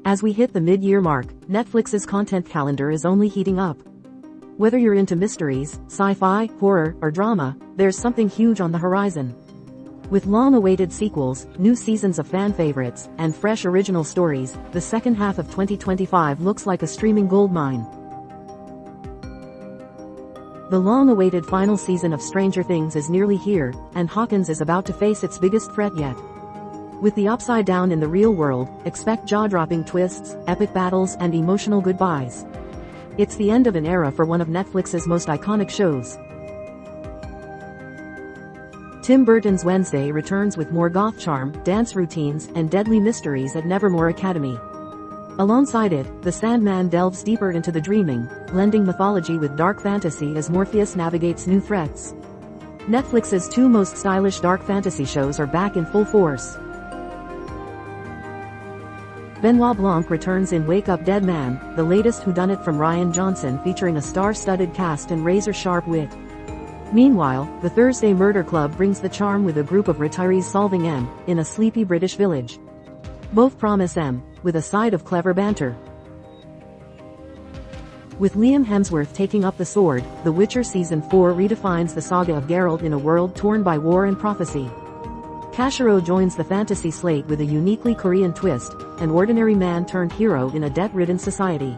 As we hit the mid-year mark, Netflix's content calendar is only heating up. Whether you're into mysteries, sci-fi, horror, or drama, there's something huge on the horizon. With long-awaited sequels, new seasons of fan favorites, and fresh original stories, the second half of 2025 looks like a streaming goldmine. The long-awaited final season of Stranger Things is nearly here, and Hawkins is about to face its biggest threat yet. With the upside down in the real world, expect jaw-dropping twists, epic battles, and emotional goodbyes. It's the end of an era for one of Netflix's most iconic shows. Tim Burton's Wednesday returns with more goth charm, dance routines, and deadly mysteries at Nevermore Academy. Alongside it, The Sandman delves deeper into the dreaming, blending mythology with dark fantasy as Morpheus navigates new threats. Netflix's two most stylish dark fantasy shows are back in full force. Benoit Blanc returns in Wake Up Dead Man, the latest whodunit from Rian Johnson featuring a star-studded cast and razor-sharp wit. Meanwhile, the Thursday Murder Club brings the charm with a group of retirees solving M, in a sleepy British village. Both promise M, with a side of clever banter. With Liam Hemsworth taking up the sword, The Witcher Season 4 redefines the saga of Geralt in a world torn by war and prophecy. Kashiro joins the fantasy slate with a uniquely Korean twist, an ordinary man turned hero in a debt-ridden society.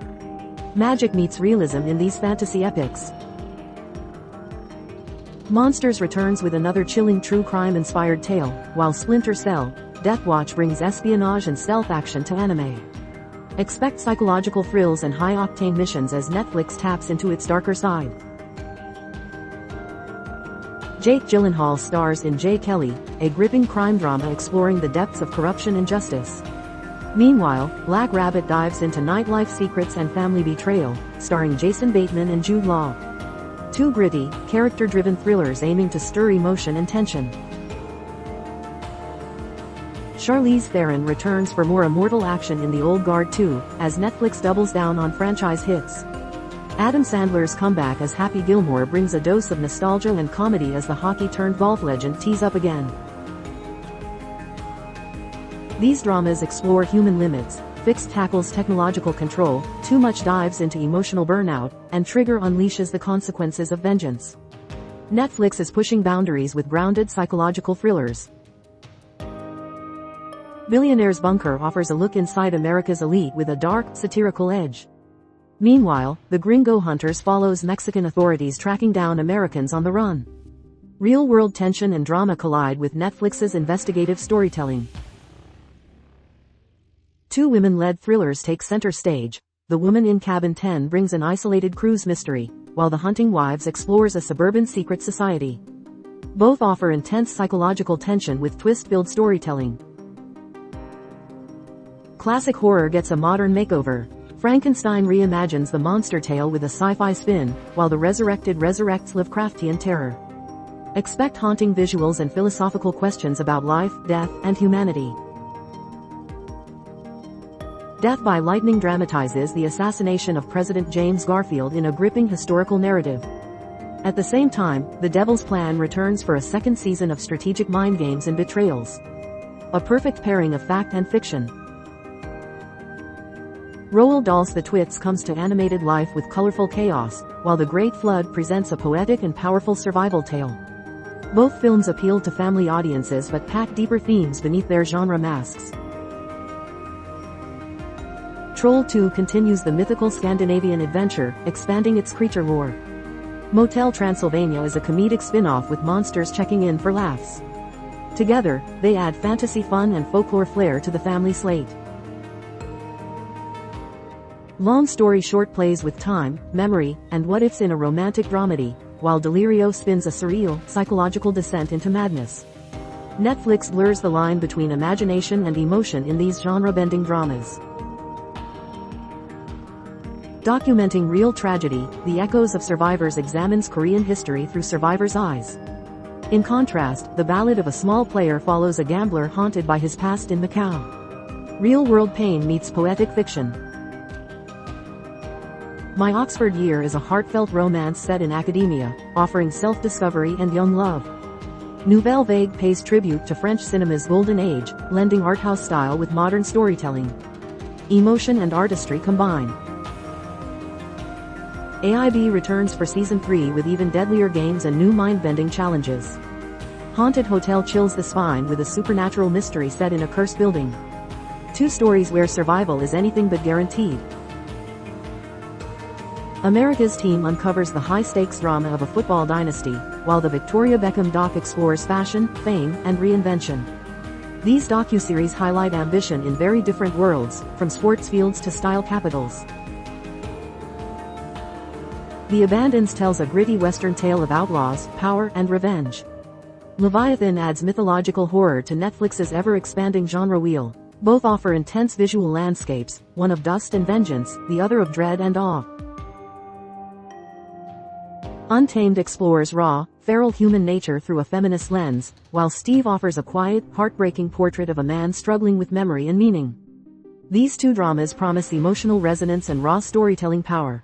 Magic meets realism in these fantasy epics. Monsters returns with another chilling true crime-inspired tale, while Splinter Cell: Deathwatch brings espionage and stealth action to anime. Expect psychological thrills and high-octane missions as Netflix taps into its darker side. Jake Gyllenhaal stars in J. Kelly, a gripping crime drama exploring the depths of corruption and justice. Meanwhile, Black Rabbit dives into nightlife secrets and family betrayal, starring Jason Bateman and Jude Law. Two gritty, character-driven thrillers aiming to stir emotion and tension. Charlize Theron returns for more immortal action in The Old Guard 2, as Netflix doubles down on franchise hits. Adam Sandler's comeback as Happy Gilmore brings a dose of nostalgia and comedy as the hockey-turned-golf legend tees up again. These dramas explore human limits, Fixed tackles technological control, Too Much dives into emotional burnout, and Trigger unleashes the consequences of vengeance. Netflix is pushing boundaries with grounded psychological thrillers. Billionaire's Bunker offers a look inside America's elite with a dark, satirical edge. Meanwhile, The Gringo Hunters follows Mexican authorities tracking down Americans on the run. Real-world tension and drama collide with Netflix's investigative storytelling. Two women-led thrillers take center stage. The Woman in Cabin 10 brings an isolated cruise mystery, while The Hunting Wives explores a suburban secret society. Both offer intense psychological tension with twist-filled storytelling. Classic horror gets a modern makeover. Frankenstein reimagines the monster tale with a sci-fi spin, while The Resurrected resurrects Lovecraftian terror. Expect haunting visuals and philosophical questions about life, death, and humanity. Death by Lightning dramatizes the assassination of President James Garfield in a gripping historical narrative. At the same time, The Devil's Plan returns for a second season of strategic mind games and betrayals. A perfect pairing of fact and fiction. Roald Dahl's The Twits comes to animated life with colorful chaos, while The Great Flood presents a poetic and powerful survival tale. Both films appeal to family audiences but pack deeper themes beneath their genre masks. Troll 2 continues the mythical Scandinavian adventure, expanding its creature lore. Motel Transylvania is a comedic spin-off with monsters checking in for laughs. Together, they add fantasy fun and folklore flair to the family slate. Long Story Short plays with time, memory, and what-ifs in a romantic dramedy, while Delirio spins a surreal, psychological descent into madness. Netflix blurs the line between imagination and emotion in these genre-bending dramas. Documenting real tragedy, The Echoes of Survivors examines Korean history through survivors' eyes. In contrast, The Ballad of a Small Player follows a gambler haunted by his past in Macau. Real-world pain meets poetic fiction. My Oxford Year is a heartfelt romance set in academia, offering self-discovery and young love. Nouvelle Vague pays tribute to French cinema's golden age, blending arthouse style with modern storytelling. Emotion and artistry combine. AIB returns for Season 3 with even deadlier games and new mind-bending challenges. Haunted Hotel chills the spine with a supernatural mystery set in a cursed building. 2 stories where survival is anything but guaranteed. America's Team uncovers the high-stakes drama of a football dynasty, while the Victoria Beckham doc explores fashion, fame, and reinvention. These docuseries highlight ambition in very different worlds, from sports fields to style capitals. The Abandons tells a gritty Western tale of outlaws, power, and revenge. Leviathan adds mythological horror to Netflix's ever-expanding genre wheel. Both offer intense visual landscapes, one of dust and vengeance, the other of dread and awe. Untamed explores raw, feral human nature through a feminist lens, while Steve offers a quiet, heartbreaking portrait of a man struggling with memory and meaning. These 2 dramas promise emotional resonance and raw storytelling power.